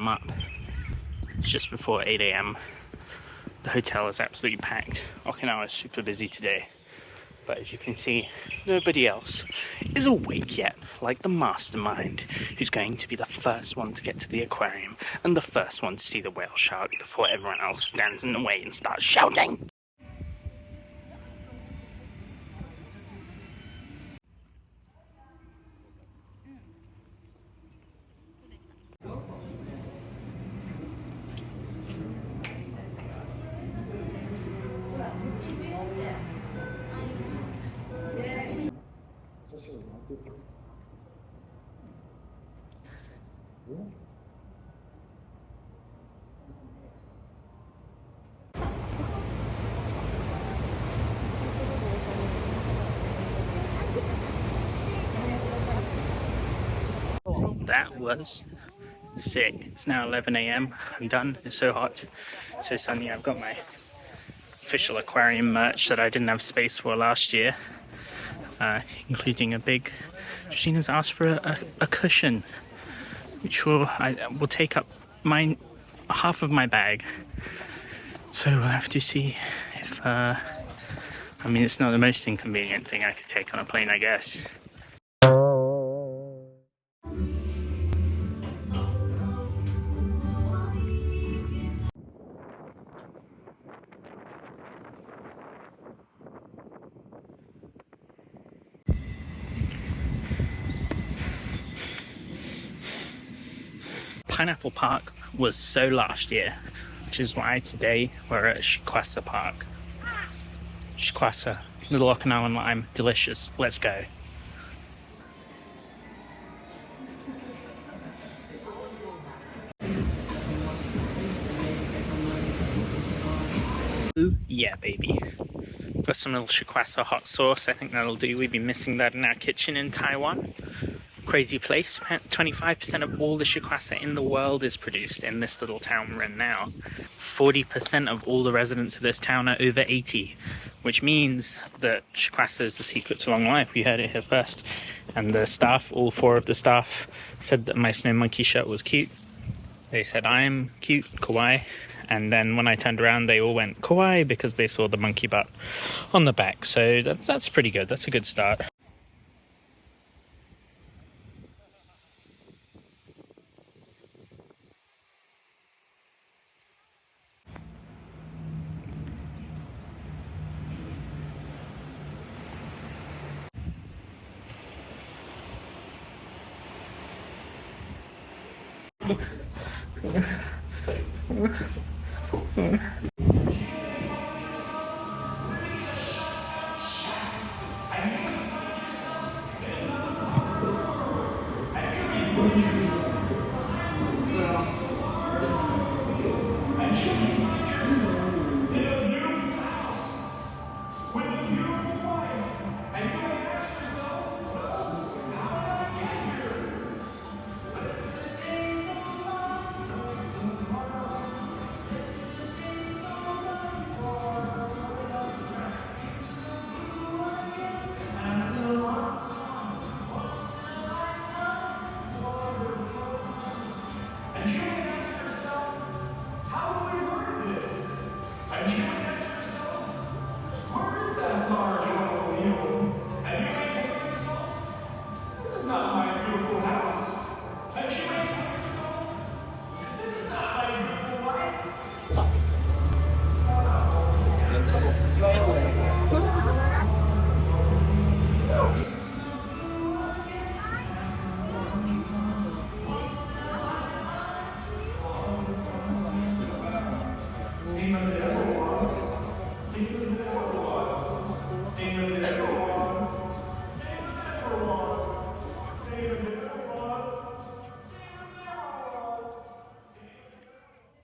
I'm up. It's just before 8 a.m. The hotel is absolutely packed. Okinawa is super busy today. But as you can see, nobody else is awake yet, like the mastermind, who's going to be the first one to get to the aquarium and the first one to see the whale shark before everyone else stands in the way and starts shouting. That was sick. It's now 11 a.m. I'm done. It's so hot, so sunny. I've got my official aquarium merch that I didn't have space for last year, including a big. Gina's asked for a cushion, which will take up half of my bag. So we'll have to see if. I mean, it's not the most inconvenient thing I could take on a plane, I guess. Pineapple Park was so last year, which is why today we're at Shikwasa Park. Shikwasa, little Okinawan lime, delicious. Let's go. Ooh, yeah, baby. Got some little Shikwasa hot sauce. I think that'll do. We've been missing that in our kitchen in Taiwan. Crazy place. 25% of all the Shikwasa in the world is produced in this little town we're in now. 40% of all the residents of this town are over 80, which means that Shikwasa is the secret to long life. We heard it here first. And the staff, all 4 of the staff, said that my snow monkey shirt was cute. They said, I'm cute, kawaii. And then when I turned around, they all went kawaii because they saw the monkey butt on the back. So that's pretty good. That's a good start.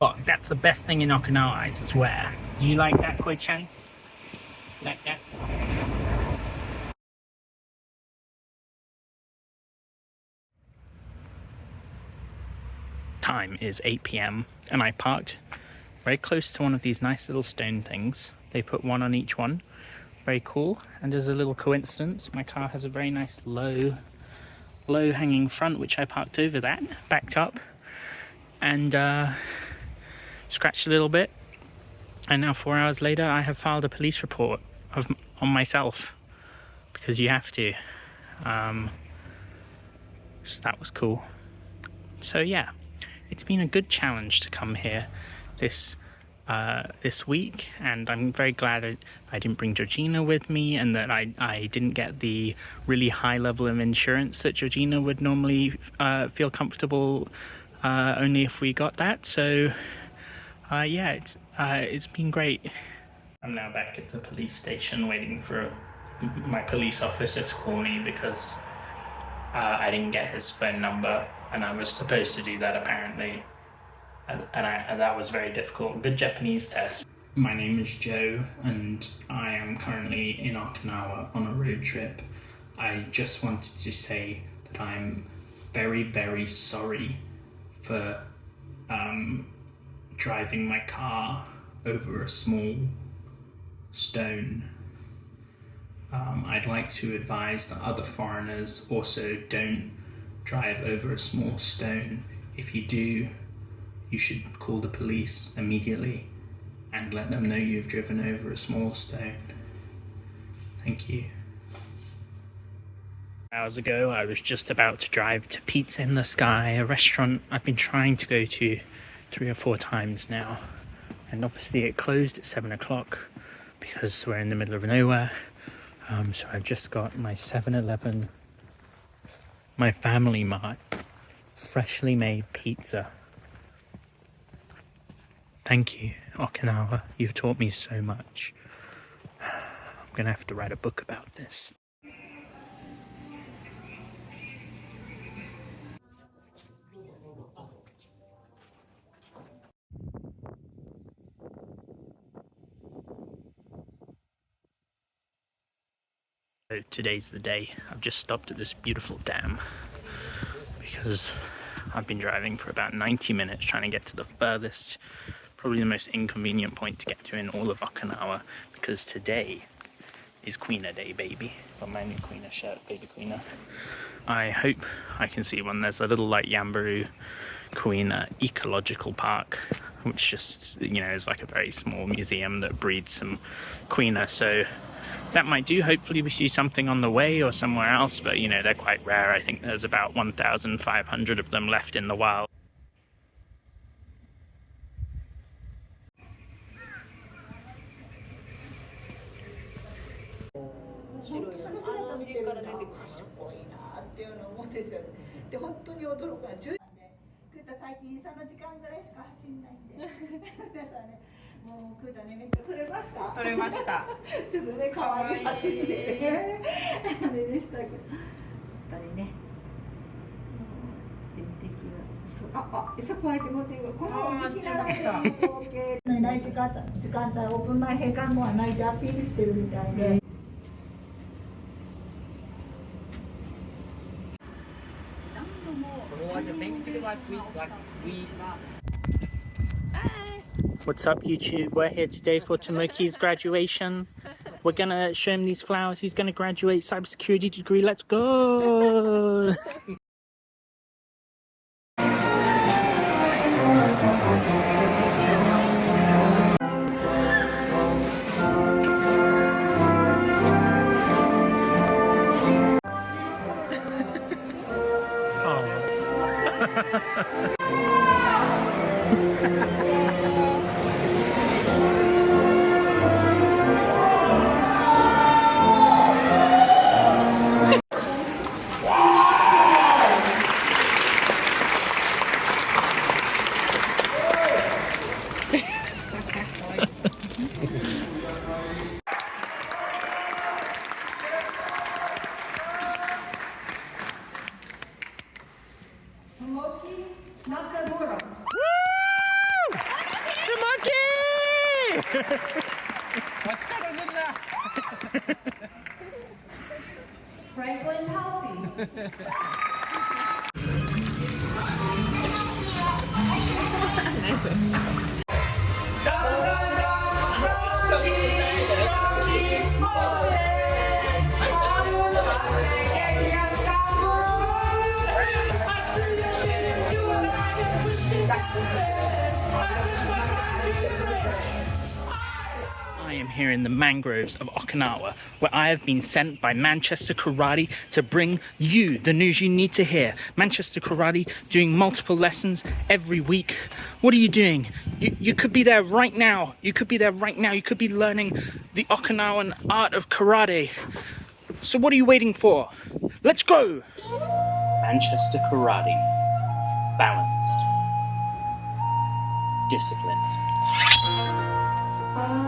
Oh, that's the best thing in Okinawa, I swear. Do you like that, Koi-chan? Like that? Time is 8 p.m. and I parked very close to one of these nice little stone things. They put one on each one. Very cool. And as a little coincidence, my car has a very nice low hanging front, which I parked over that, backed up. and scratched a little bit. And now 4 hours later, I have filed a police report on myself, because you have to. So that was cool. So yeah, it's been a good challenge to come here this week, and I'm very glad I didn't bring Georgina with me, and that I didn't get the really high level of insurance that Georgina would normally feel comfortable only if we got that. So yeah, it's been great. I'm now back at the police station waiting for my police officer to call me, because I didn't get his phone number, and I was supposed to do that apparently, and that was very difficult. Good Japanese test. My name is Joe, and I am currently in Okinawa on a road trip. I just wanted to say that I'm very, very sorry for driving my car over a small stone. I'd like to advise that other foreigners also don't drive over a small stone. If you do, you should call the police immediately and let them know you've driven over a small stone. Thank you. Hours ago, I was just about to drive to Pizza in the Sky, a restaurant I've been trying to go to 3 or 4 times now. And obviously it closed at 7 o'clock because we're in the middle of nowhere. So I've just got my 7-Eleven, my Family Mart, freshly made pizza. Thank you, Okinawa. You've taught me so much. I'm gonna have to write a book about this. So today's the day. I've just stopped at this beautiful dam because I've been driving for about 90 minutes trying to get to the furthest, probably the most inconvenient point to get to in all of Okinawa, because today is Queena Day, baby. Got my new Queena shirt, baby Queena. I hope I can see one. There's a little like Yambaru Queena Ecological Park, which just, you know, is like a very small museum that breeds some Queena. So that might do. Hopefully we see something on the way or somewhere else, but you know, they're quite rare. I think there's about 1,500 of them left in the wild. What's up, YouTube? We're here today for Tomoki's graduation. We're gonna show him these flowers. He's gonna graduate cybersecurity degree. Let's go! Franklin healthy. Nice one. I am here in the mangroves of Okinawa, where I have been sent by Manchester Karate to bring you the news you need to hear. Manchester Karate doing multiple lessons every week. What are you doing? You could be there right now. You could be there right now. You could be learning the Okinawan art of karate. So what are you waiting for? Let's go! Manchester Karate. Balanced. Disciplined.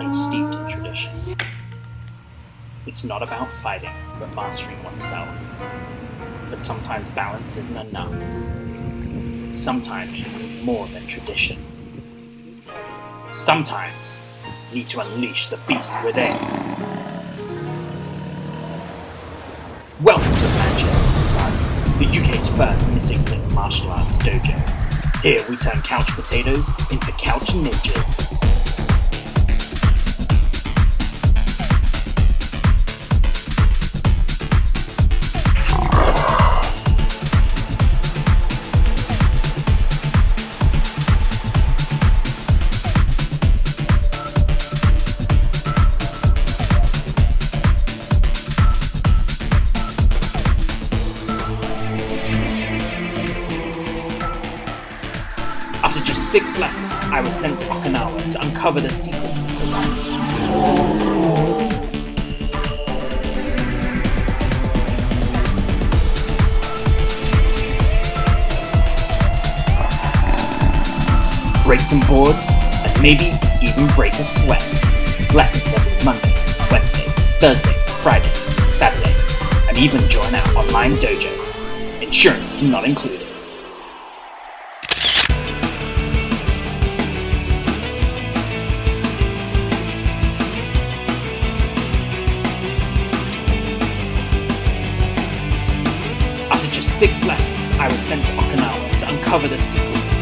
And steeped in tradition. It's not about fighting, but mastering oneself. But sometimes balance isn't enough. Sometimes you need more than tradition. Sometimes you need to unleash the beast within. Welcome to Manchester Karate, the UK's first missing link martial arts dojo. Here we turn couch potatoes into couch ninjas. After just 6 lessons, I was sent to Okinawa to uncover the secrets of karate. Break some boards, and maybe even break a sweat. Lessons every Monday, Wednesday, Thursday, Friday, Saturday, and even join our online dojo. Insurance is not included. After just 6 lessons, I was sent to Okinawa to uncover the secrets of